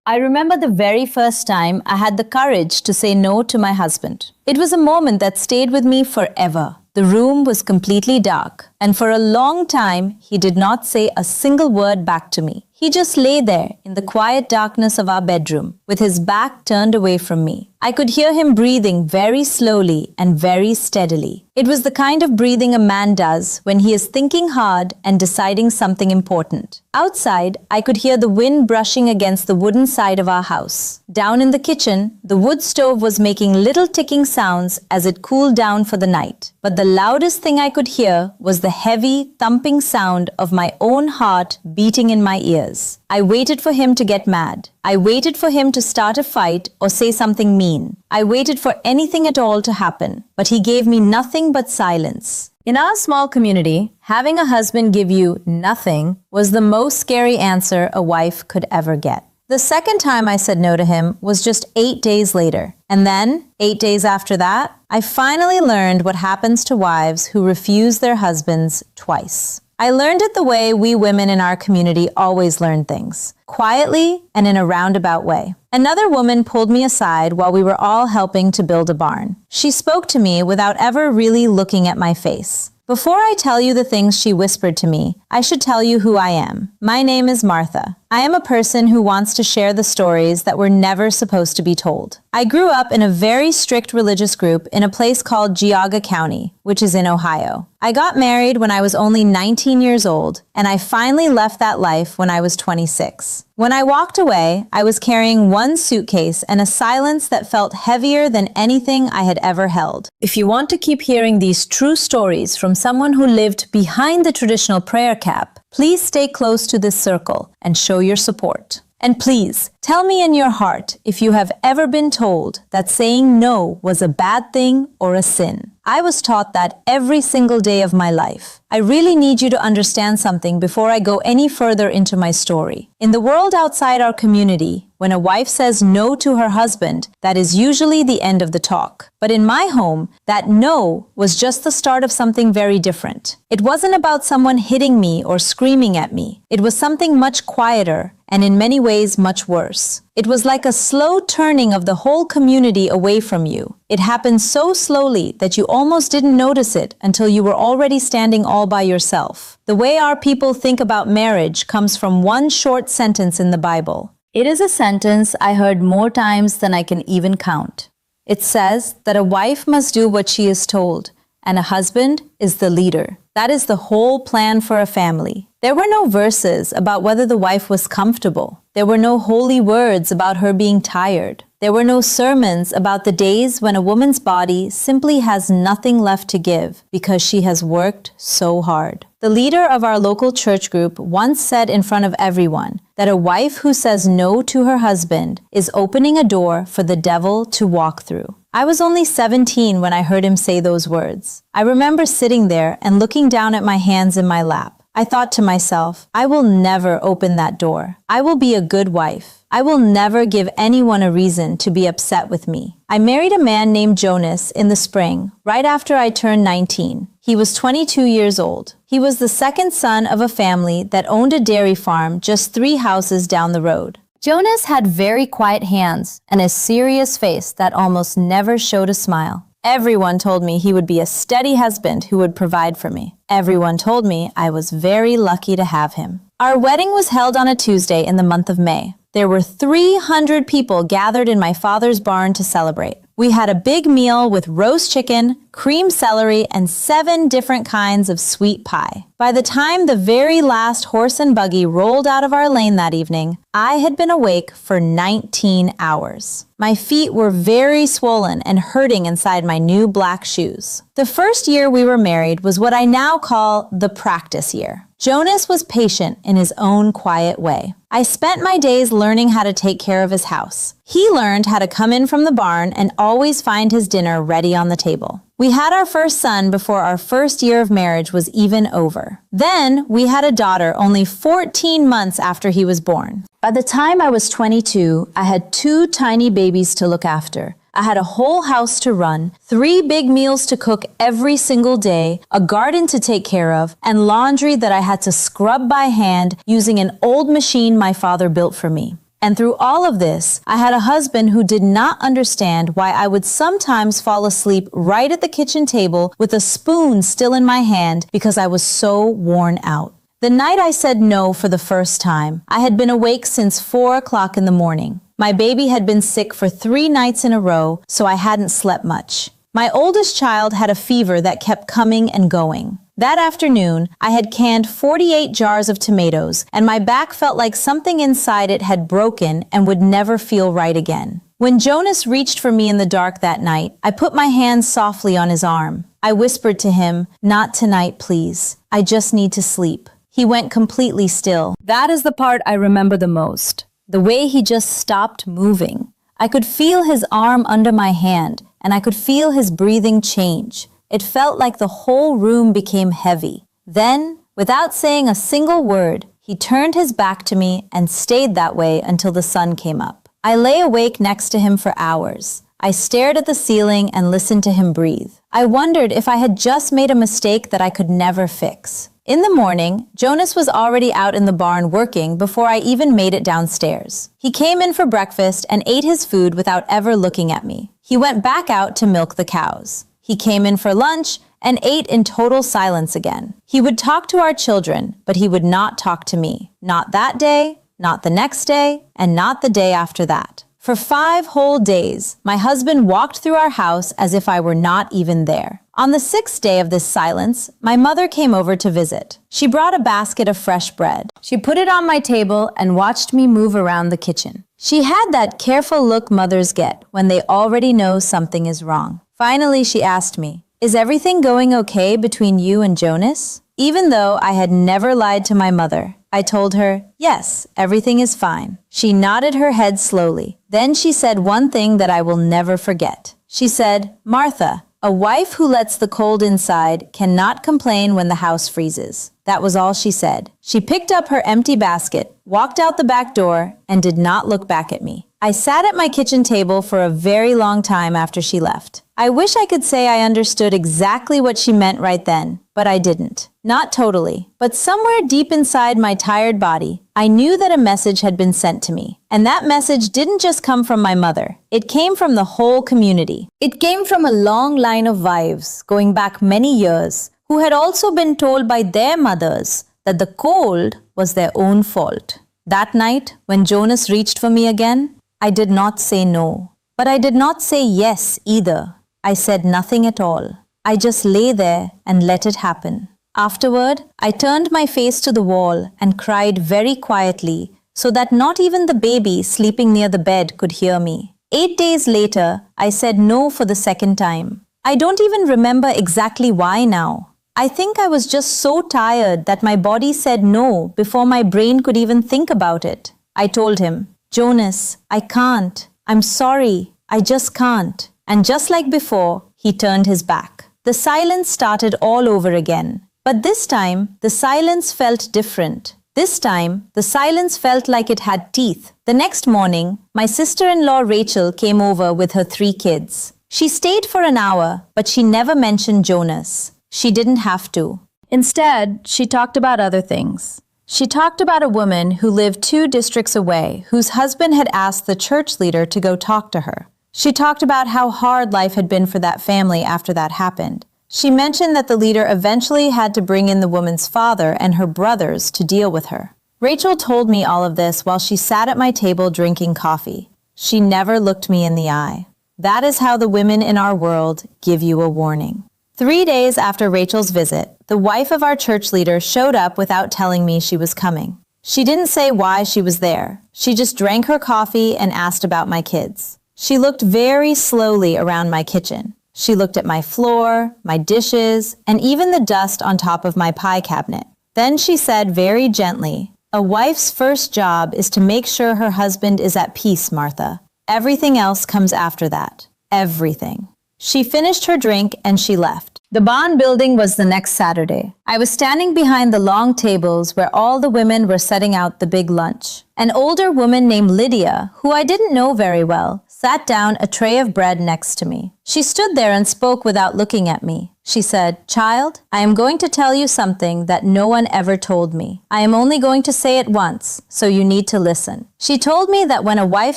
I remember the very first time I had the courage to say no to my husband. It was a moment that stayed with me forever. The room was completely dark, and for a long time, he did not say a single word back to me. He just lay there in the quiet darkness of our bedroom, with his back turned away from me. I could hear him breathing very slowly and very steadily. It was the kind of breathing a man does when he is thinking hard and deciding something important. Outside, I could hear the wind brushing against the wooden side of our house. Down in the kitchen, the wood stove was making little ticking sounds as it cooled down for the night. But the loudest thing I could hear was the heavy, thumping sound of my own heart beating in my ears. I waited for him to get mad. I waited for him to start a fight or say something mean. I waited for anything at all to happen, but he gave me nothing but silence. In our small community, having a husband give you nothing was the most scary answer a wife could ever get. The second time I said no to him was just 8 days later. And then, 8 days after that, I finally learned what happens to wives who refuse their husbands twice. I learned it the way we women in our community always learn things, quietly and in a roundabout way. Another woman pulled me aside while we were all helping to build a barn. She spoke to me without ever really looking at my face. Before I tell you the things she whispered to me, I should tell you who I am. My name is Martha. I am a person who wants to share the stories that were never supposed to be told. I grew up in a very strict religious group in a place called Geauga County, which is in Ohio. I got married when I was only 19 years old, and I finally left that life when I was 26. When I walked away, I was carrying one suitcase and a silence that felt heavier than anything I had ever held. If you want to keep hearing these true stories from someone who lived behind the traditional prayer cap, please stay close to this circle and show your support. And please, tell me in your heart if you have ever been told that saying no was a bad thing or a sin. I was taught that every single day of my life. I really need you to understand something before I go any further into my story. In the world outside our community, when a wife says no to her husband, that is usually the end of the talk. But in my home, that no was just the start of something very different. It wasn't about someone hitting me or screaming at me. It was something much quieter and in many ways much worse. It was like a slow turning of the whole community away from you. It happened so slowly that you almost didn't notice it until you were already standing all by yourself. The way our people think about marriage comes from one short sentence in the Bible. It is a sentence I heard more times than I can even count. It says that a wife must do what she is told, and a husband is the leader. That is the whole plan for a family. There were no verses about whether the wife was comfortable. There were no holy words about her being tired. There were no sermons about the days when a woman's body simply has nothing left to give because she has worked so hard. The leader of our local church group once said in front of everyone that a wife who says no to her husband is opening a door for the devil to walk through. I was only 17 when I heard him say those words. I remember sitting there and looking down at my hands in my lap. I thought to myself, I will never open that door. I will be a good wife. I will never give anyone a reason to be upset with me. I married a man named Jonas in the spring, right after I turned 19. He was 22 years old. He was the second son of a family that owned a dairy farm just 3 houses down the road. Jonas had very quiet hands and a serious face that almost never showed a smile. Everyone told me he would be a steady husband who would provide for me. Everyone told me I was very lucky to have him. Our wedding was held on a Tuesday in the month of May. There were 300 people gathered in my father's barn to celebrate. We had a big meal with roast chicken, cream celery, and 7 different kinds of sweet pie. By the time the very last horse and buggy rolled out of our lane that evening, I had been awake for 19 hours. My feet were very swollen and hurting inside my new black shoes. The first year we were married was what I now call the practice year. Jonas was patient in his own quiet way. I spent my days learning how to take care of his house. He learned how to come in from the barn and always find his dinner ready on the table. We had our first son before our first year of marriage was even over. Then we had a daughter only 14 months after he was born. By the time I was 22, I had 2 tiny babies to look after. I had a whole house to run, 3 big meals to cook every single day, a garden to take care of, and laundry that I had to scrub by hand using an old machine my father built for me. And through all of this, I had a husband who did not understand why I would sometimes fall asleep right at the kitchen table with a spoon still in my hand because I was so worn out. The night I said no for the first time, I had been awake since 4 o'clock in the morning. My baby had been sick for 3 nights in a row, so I hadn't slept much. My oldest child had a fever that kept coming and going. That afternoon, I had canned 48 jars of tomatoes, and my back felt like something inside it had broken and would never feel right again. When Jonas reached for me in the dark that night, I put my hand softly on his arm. I whispered to him, "Not tonight, please. I just need to sleep." He went completely still. That is the part I remember the most. The way he just stopped moving. I could feel his arm under my hand, and I could feel his breathing change. It felt like the whole room became heavy. Then, without saying a single word, he turned his back to me and stayed that way until the sun came up. I lay awake next to him for hours. I stared at the ceiling and listened to him breathe. I wondered if I had just made a mistake that I could never fix. In the morning, Jonas was already out in the barn working before I even made it downstairs. He came in for breakfast and ate his food without ever looking at me. He went back out to milk the cows. He came in for lunch and ate in total silence again. He would talk to our children, but he would not talk to me. Not that day, not the next day, and not the day after that. For 5 whole days, my husband walked through our house as if I were not even there. On the 6th day of this silence, my mother came over to visit. She brought a basket of fresh bread. She put it on my table and watched me move around the kitchen. She had that careful look mothers get when they already know something is wrong. Finally, she asked me, "Is everything going okay between you and Jonas?" Even though I had never lied to my mother, I told her, "Yes, everything is fine." She nodded her head slowly. Then she said one thing that I will never forget. She said, "Martha, a wife who lets the cold inside cannot complain when the house freezes." That was all she said. She picked up her empty basket, walked out the back door, and did not look back at me. I sat at my kitchen table for a very long time after she left. I wish I could say I understood exactly what she meant right then, but I didn't. Not totally, but somewhere deep inside my tired body, I knew that a message had been sent to me. And that message didn't just come from my mother. It came from the whole community. It came from a long line of wives, going back many years, who had also been told by their mothers that the cold was their own fault. That night, when Jonas reached for me again, I did not say no. But I did not say yes either. I said nothing at all. I just lay there and let it happen. Afterward, I turned my face to the wall and cried very quietly so that not even the baby sleeping near the bed could hear me. 8 days later, I said no for the second time. I don't even remember exactly why now. I think I was just so tired that my body said no before my brain could even think about it. I told him, "Jonas, I can't. I'm sorry. I just can't." And just like before, he turned his back. The silence started all over again. But this time, the silence felt different. This time, the silence felt like it had teeth. The next morning, my sister-in-law Rachel came over with her 3 kids. She stayed for an hour, but she never mentioned Jonas. She didn't have to. Instead, she talked about other things. She talked about a woman who lived 2 districts away, whose husband had asked the church leader to go talk to her. She talked about how hard life had been for that family after that happened. She mentioned that the leader eventually had to bring in the woman's father and her brothers to deal with her. Rachel told me all of this while she sat at my table drinking coffee. She never looked me in the eye. That is how the women in our world give you a warning. 3 days after Rachel's visit, the wife of our church leader showed up without telling me she was coming. She didn't say why she was there. She just drank her coffee and asked about my kids. She looked very slowly around my kitchen. She looked at my floor, my dishes, and even the dust on top of my pie cabinet. Then she said very gently, "A wife's first job is to make sure her husband is at peace, Martha. Everything else comes after that. Everything." She finished her drink and she left. The barn building was the next Saturday. I was standing behind the long tables where all the women were setting out the big lunch. An older woman named Lydia, who I didn't know very well, sat down a tray of bread next to me. She stood there and spoke without looking at me. She said, "Child, I am going to tell you something that no one ever told me. I am only going to say it once, so you need to listen." She told me that when a wife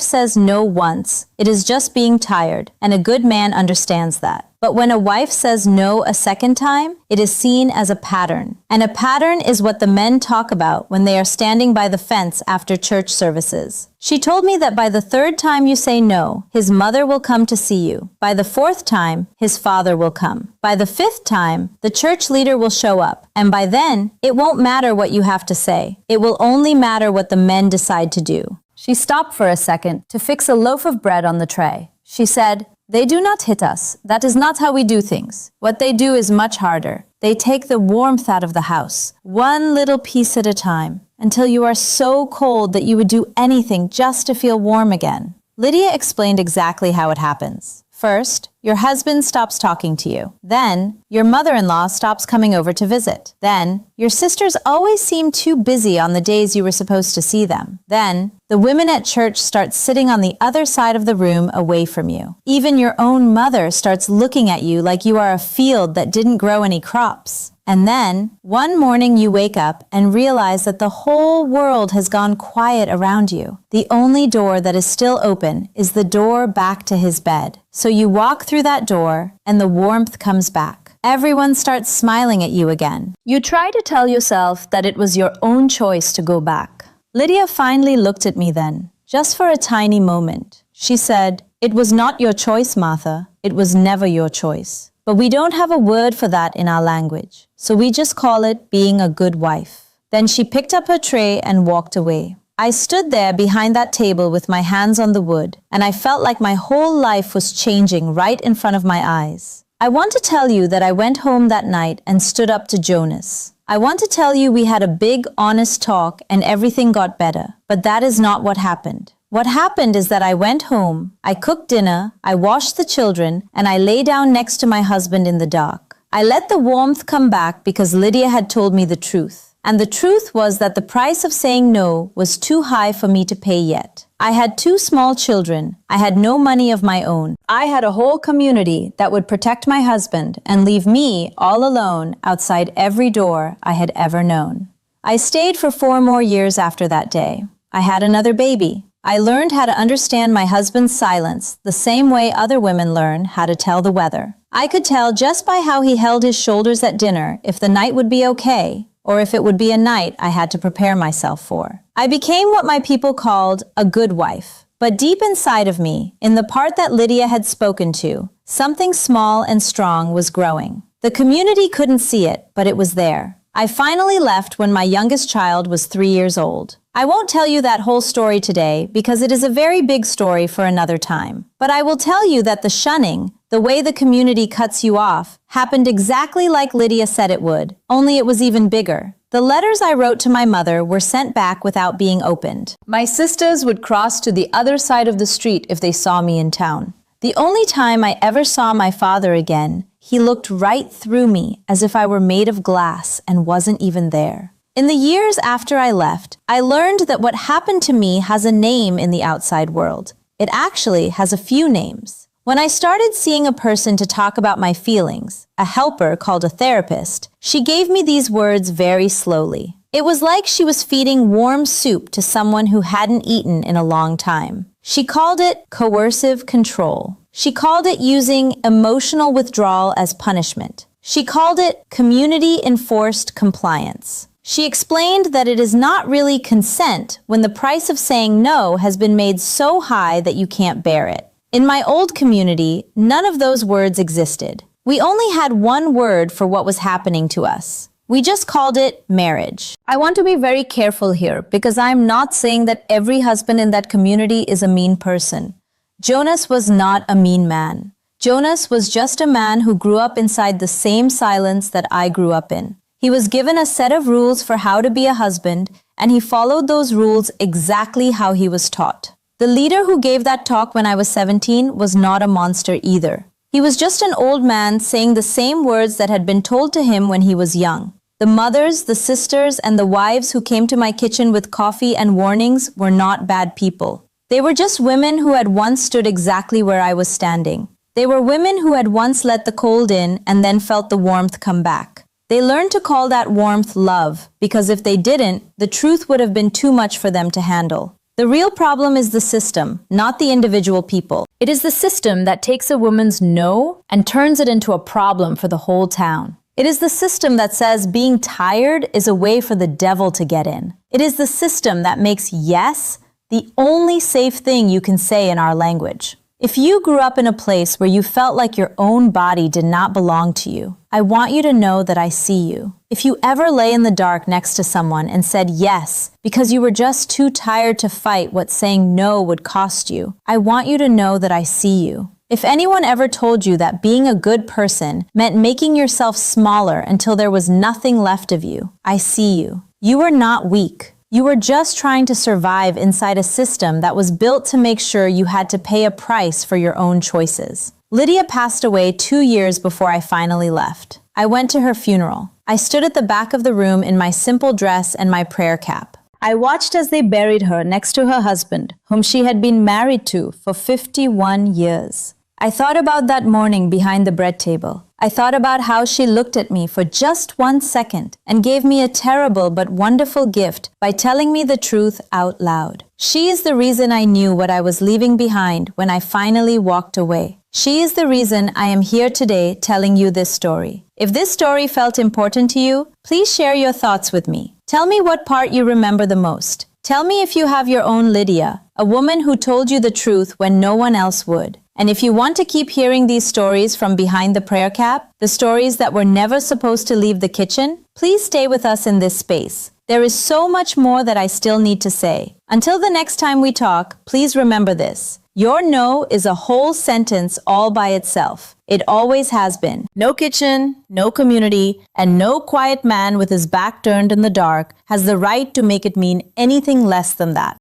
says no once, it is just being tired, and a good man understands that. But when a wife says no a second time, it is seen as a pattern. And a pattern is what the men talk about when they are standing by the fence after church services. She told me that by the third time you say no, his mother will come to see you. By the fourth time, his father will come. By the fifth time, the church leader will show up. And by then, it won't matter what you have to say. It will only matter what the men decide to do. She stopped for a second to fix a loaf of bread on the tray. She said, "They do not hit us. That is not how we do things. What they do is much harder. They take the warmth out of the house, one little piece at a time, until you are so cold that you would do anything just to feel warm again." Lydia explained exactly how it happens. First, your husband stops talking to you. Then, your mother-in-law stops coming over to visit. Then, your sisters always seem too busy on the days you were supposed to see them. Then, the women at church start sitting on the other side of the room away from you. Even your own mother starts looking at you like you are a field that didn't grow any crops. And then, one morning you wake up and realize that the whole world has gone quiet around you. The only door that is still open is the door back to his bed. So you walk through that door and the warmth comes back. Everyone starts smiling at you again. You try to tell yourself that it was your own choice to go back. Lydia finally looked at me then, just for a tiny moment. She said, "It was not your choice, Martha. It was never your choice. But we don't have a word for that in our language, so we just call it being a good wife." Then she picked up her tray and walked away. I stood there behind that table with my hands on the wood, and I felt like my whole life was changing right in front of my eyes. I want to tell you that I went home that night and stood up to Jonas. I want to tell you we had a big, honest talk and everything got better, but that is not what happened. What happened is that I went home, I cooked dinner, I washed the children, and I lay down next to my husband in the dark. I let the warmth come back because Lydia had told me the truth. And the truth was that the price of saying no was too high for me to pay yet. I had 2 small children. I had no money of my own. I had a whole community that would protect my husband and leave me all alone outside every door I had ever known. I stayed for 4 more years after that day. I had another baby. I learned how to understand my husband's silence the same way other women learn how to tell the weather. I could tell just by how he held his shoulders at dinner if the night would be okay, or if it would be a night I had to prepare myself for. I became what my people called a good wife. But deep inside of me, in the part that Lydia had spoken to, something small and strong was growing. The community couldn't see it, but it was there. I finally left when my youngest child was 3 years old. I won't tell you that whole story today because it is a very big story for another time. But I will tell you that the shunning, the way the community cuts you off, happened exactly like Lydia said it would, only it was even bigger. The letters I wrote to my mother were sent back without being opened. My sisters would cross to the other side of the street if they saw me in town. The only time I ever saw my father again, he looked right through me as if I were made of glass and wasn't even there. In the years after I left, I learned that what happened to me has a name in the outside world. It actually has a few names. When I started seeing a person to talk about my feelings, a helper called a therapist, she gave me these words very slowly. It was like she was feeding warm soup to someone who hadn't eaten in a long time. She called it coercive control. She called it using emotional withdrawal as punishment. She called it community-enforced compliance. She explained that it is not really consent when the price of saying no has been made so high that you can't bear it. In my old community, none of those words existed. We only had one word for what was happening to us. We just called it marriage. I want to be very careful here because I'm not saying that every husband in that community is a mean person. Jonas was not a mean man. Jonas was just a man who grew up inside the same silence that I grew up in. He was given a set of rules for how to be a husband, and he followed those rules exactly how he was taught. The leader who gave that talk when I was 17 was not a monster either. He was just an old man saying the same words that had been told to him when he was young. The mothers, the sisters, and the wives who came to my kitchen with coffee and warnings were not bad people. They were just women who had once stood exactly where I was standing. They were women who had once let the cold in and then felt the warmth come back. They learned to call that warmth love, because if they didn't, the truth would have been too much for them to handle. The real problem is the system, not the individual people. It is the system that takes a woman's no and turns it into a problem for the whole town. It is the system that says being tired is a way for the devil to get in. It is the system that makes yes the only safe thing you can say in our language. If you grew up in a place where you felt like your own body did not belong to you, I want you to know that I see you. If you ever lay in the dark next to someone and said yes because you were just too tired to fight what saying no would cost you, I want you to know that I see you. If anyone ever told you that being a good person meant making yourself smaller until there was nothing left of you, I see you. You are not weak. You were just trying to survive inside a system that was built to make sure you had to pay a price for your own choices. Lydia passed away 2 years before I finally left. I went to her funeral. I stood at the back of the room in my simple dress and my prayer cap. I watched as they buried her next to her husband, whom she had been married to for 51 years. I thought about that morning behind the bread table. I thought about how she looked at me for just 1 second and gave me a terrible but wonderful gift by telling me the truth out loud. She is the reason I knew what I was leaving behind when I finally walked away. She is the reason I am here today telling you this story. If this story felt important to you, please share your thoughts with me. Tell me what part you remember the most. Tell me if you have your own Lydia, a woman who told you the truth when no one else would. And if you want to keep hearing these stories from behind the prayer cap, the stories that were never supposed to leave the kitchen, please stay with us in this space. There is so much more that I still need to say. Until the next time we talk, please remember this. Your no is a whole sentence all by itself. It always has been. No kitchen, no community, and no quiet man with his back turned in the dark has the right to make it mean anything less than that.